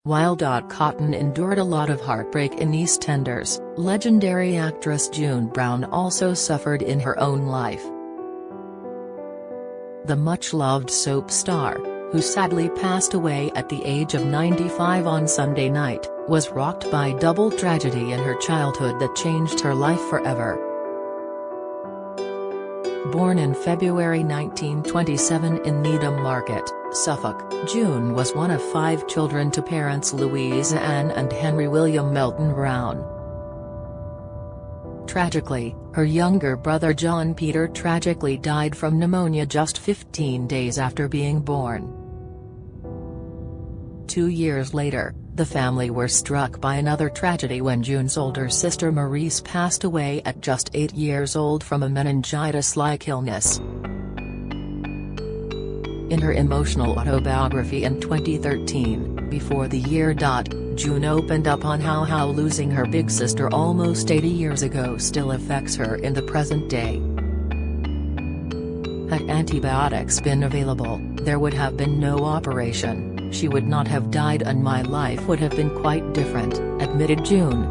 While Cotton endured a lot of heartbreak in EastEnders, legendary actress June Brown also suffered in her own life. The much-loved soap star, who sadly passed away at the age of 95 on Sunday night, was rocked by double tragedy in her childhood that changed her life forever. Born in February 1927 in Needham Market, Suffolk, June was one of 5 children to parents Louisa Ann and Henry William Melton Brown. Tragically, her younger brother John Peter tragically died from pneumonia just 15 days after being born. 2 years later, the family were struck by another tragedy when June's older sister Maurice passed away at just 8 years old from a meningitis-like illness. In her emotional autobiography in 2013, Before the Year. June opened up on how losing her big sister almost 80 years ago still affects her in the present day. Had antibiotics been available, there would have been no operation, she would not have died and my life would have been quite different, admitted June.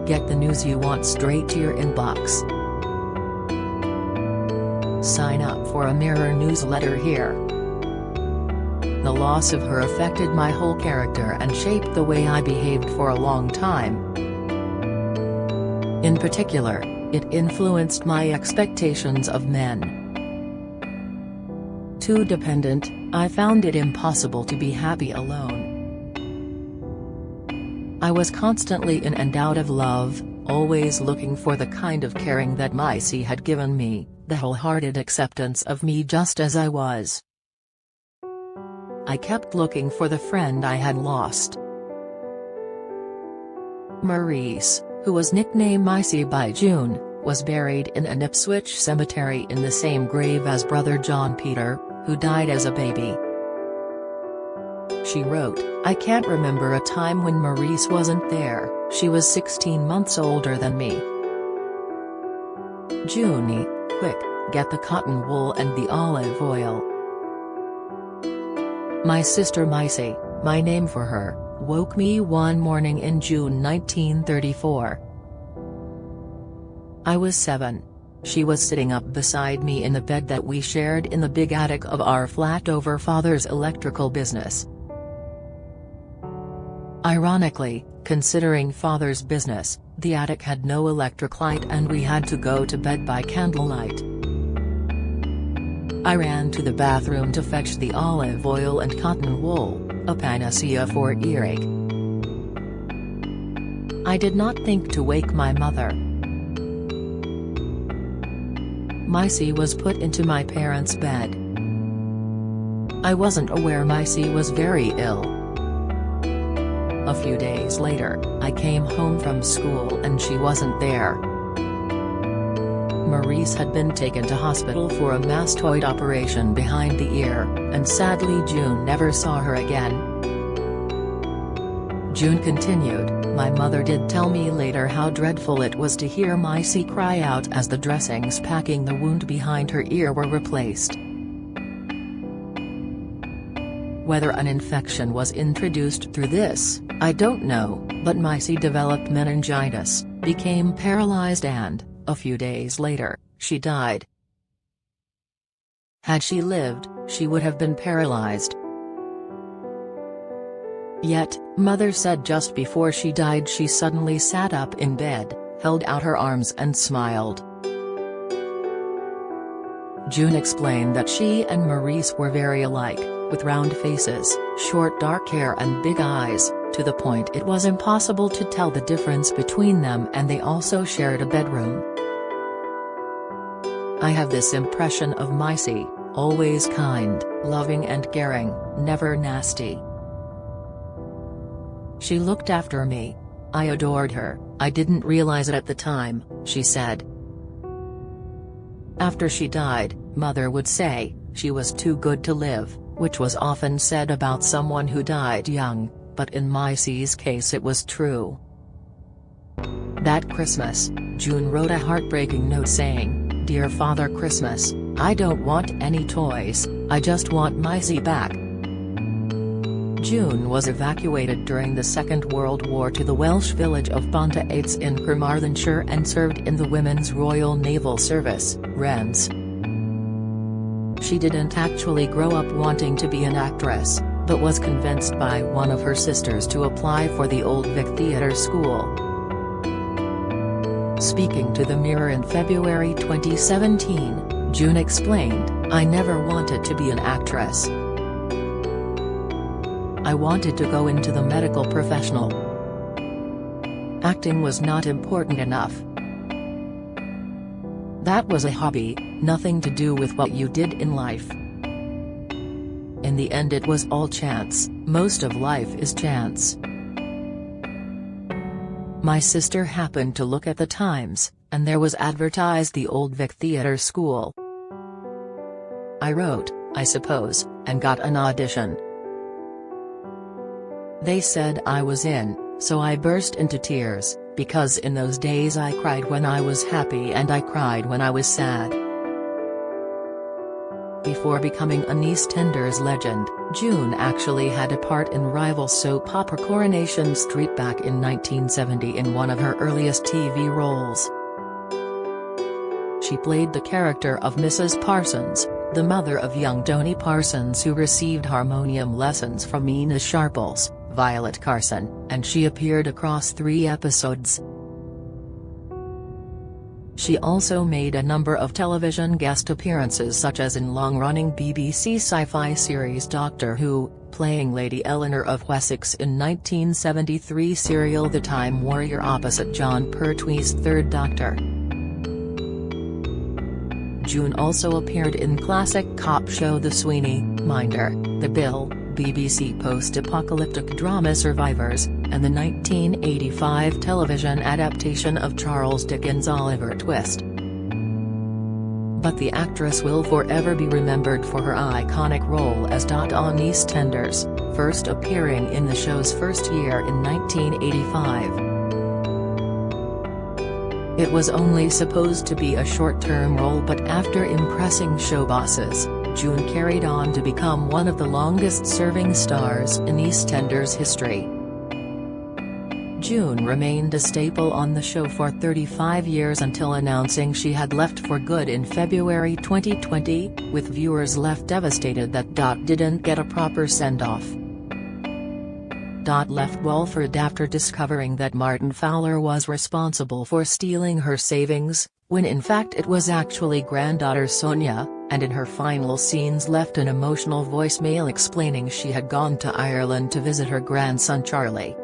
Get the news you want straight to your inbox. Sign up for a Mirror newsletter here. The loss of her affected my whole character and shaped the way I behaved for a long time. In particular, it influenced my expectations of men. Too dependent, I found it impossible to be happy alone. I was constantly in and out of love, always looking for the kind of caring that Maisie had given me, the wholehearted acceptance of me just as I was. I kept looking for the friend I had lost. Maurice, who was nicknamed Maisie by June, was buried in an Ipswich cemetery in the same grave as brother John Peter, who died as a baby. She wrote, "I can't remember a time when Maurice wasn't there, she was 16 months older than me. Junie, quick, get the cotton wool and the olive oil." My sister Maisie, my name for her, woke me one morning in June 1934. I was 7. She was sitting up beside me in the bed that we shared in the big attic of our flat over father's electrical business. Ironically, considering father's business, the attic had no electric light and we had to go to bed by candlelight. I ran to the bathroom to fetch the olive oil and cotton wool, a panacea for earache. I did not think to wake my mother. Maisie was put into my parents' bed. I wasn't aware Maisie was very ill. A few days later, I came home from school and she wasn't there. Maurice had been taken to hospital for a mastoid operation behind the ear, and sadly June never saw her again. June continued, "My mother did tell me later how dreadful it was to hear Maisie cry out as the dressings packing the wound behind her ear were replaced. Whether an infection was introduced through this, I don't know, but Maisie developed meningitis, became paralyzed and, a few days later, she died. Had she lived, she would have been paralyzed. Yet, Mother said just before she died she suddenly sat up in bed, held out her arms and smiled." June explained that she and Maurice were very alike, with round faces, short dark hair and big eyes, to the point it was impossible to tell the difference between them, and they also shared a bedroom. "I have this impression of Maisie, always kind, loving and caring, never nasty. She looked after me. I adored her, I didn't realize it at the time," she said. After she died, Mother would say, she was too good to live, which was often said about someone who died young, but in Maisie's case it was true. That Christmas, June wrote a heartbreaking note saying, "Dear Father Christmas, I don't want any toys, I just want Maisie back." June was evacuated during the Second World War to the Welsh village of Pontaets in Carmarthenshire and served in the Women's Royal Naval Service, RENS. She didn't actually grow up wanting to be an actress, but was convinced by one of her sisters to apply for the Old Vic Theatre School. Speaking to the Mirror in February 2017, June explained, "I never wanted to be an actress. I wanted to go into the medical professional. Acting was not important enough. That was a hobby, nothing to do with what you did in life. In the end it was all chance, most of life is chance. My sister happened to look at the Times, and there was advertised the Old Vic Theatre School. I wrote, I suppose, and got an audition. They said I was in, so I burst into tears, because in those days I cried when I was happy and I cried when I was sad." Before becoming an EastEnders legend, June actually had a part in rival soap opera Coronation Street back in 1970 in one of her earliest TV roles. She played the character of Mrs. Parsons, the mother of young Tony Parsons, who received harmonium lessons from Ina Sharples, Violet Carson, and she appeared across 3 episodes. She also made a number of television guest appearances, such as in long-running BBC sci-fi series Doctor Who, playing Lady Eleanor of Wessex in 1973 serial The Time Warrior opposite Jon Pertwee's Third Doctor. June also appeared in classic cop show The Sweeney, Minder, The Bill, BBC post-apocalyptic drama Survivors, and the 1985 television adaptation of Charles Dickens' Oliver Twist. But the actress will forever be remembered for her iconic role as Dot on EastEnders, first appearing in the show's first year in 1985. It was only supposed to be a short-term role, but after impressing show bosses, June carried on to become one of the longest-serving stars in EastEnders history. June remained a staple on the show for 35 years until announcing she had left for good in February 2020, with viewers left devastated that Dot didn't get a proper send-off. Dot left Walford after discovering that Martin Fowler was responsible for stealing her savings, when in fact it was actually granddaughter Sonia, and in her final scenes left an emotional voicemail explaining she had gone to Ireland to visit her grandson Charlie.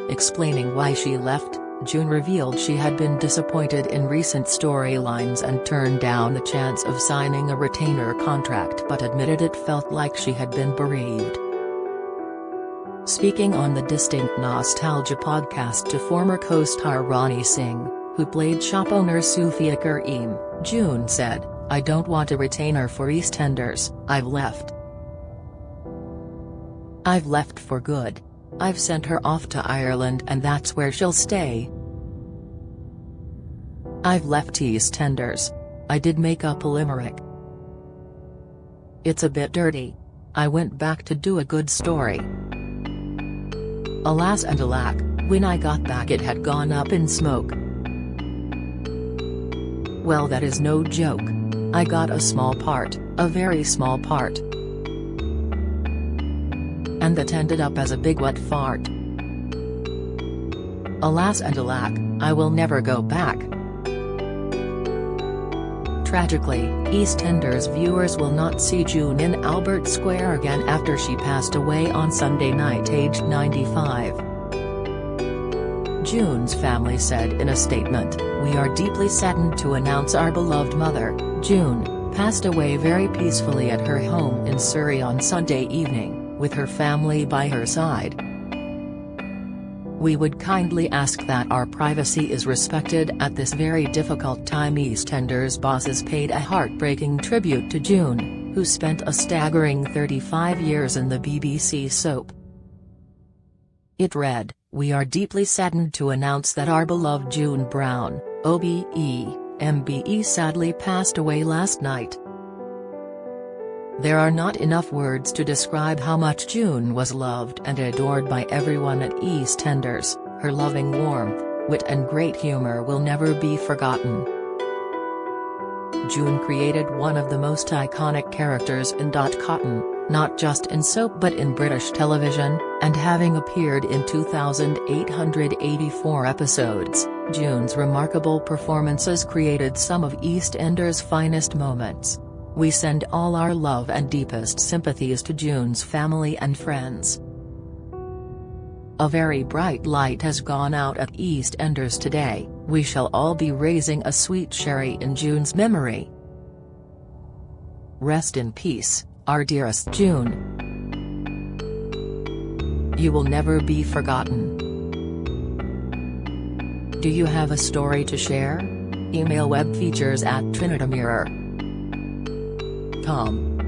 Explaining why she left, June revealed she had been disappointed in recent storylines and turned down the chance of signing a retainer contract, but admitted it felt like she had been bereaved. Speaking on the Distinct Nostalgia podcast to former co-star Ronnie Singh, who played shop owner Sufia Karim, June said, "I don't want a retainer for EastEnders, I've left. I've left for good. I've sent her off to Ireland and that's where she'll stay. I've left EastEnders. I did make up a limerick. It's a bit dirty. I went back to do a good story. Alas and alack, when I got back it had gone up in smoke. Well, that is no joke. I got a small part, a very small part. And that ended up as a big wet fart. Alas and alack, I will never go back." Tragically, EastEnders viewers will not see June in Albert Square again after she passed away on Sunday night aged 95. June's family said in a statement, "We are deeply saddened to announce our beloved mother, June, passed away very peacefully at her home in Surrey on Sunday evening, with her family by her side. We would kindly ask that our privacy is respected at this very difficult time." EastEnders bosses paid a heartbreaking tribute to June, who spent a staggering 35 years in the BBC soap. It read, "We are deeply saddened to announce that our beloved June Brown, OBE, MBE sadly passed away last night. There are not enough words to describe how much June was loved and adored by everyone at EastEnders. Her loving warmth, wit and great humor will never be forgotten. June created one of the most iconic characters in Cotton, not just in soap but in British television, and having appeared in 2,884 episodes, June's remarkable performances created some of EastEnders' finest moments. We send all our love and deepest sympathies to June's family and friends. A very bright light has gone out at EastEnders today. We shall all be raising a sweet sherry in June's memory. Rest in peace, our dearest June. You will never be forgotten. Do you have a story to share? Email webfeatures@trinitymirror.com.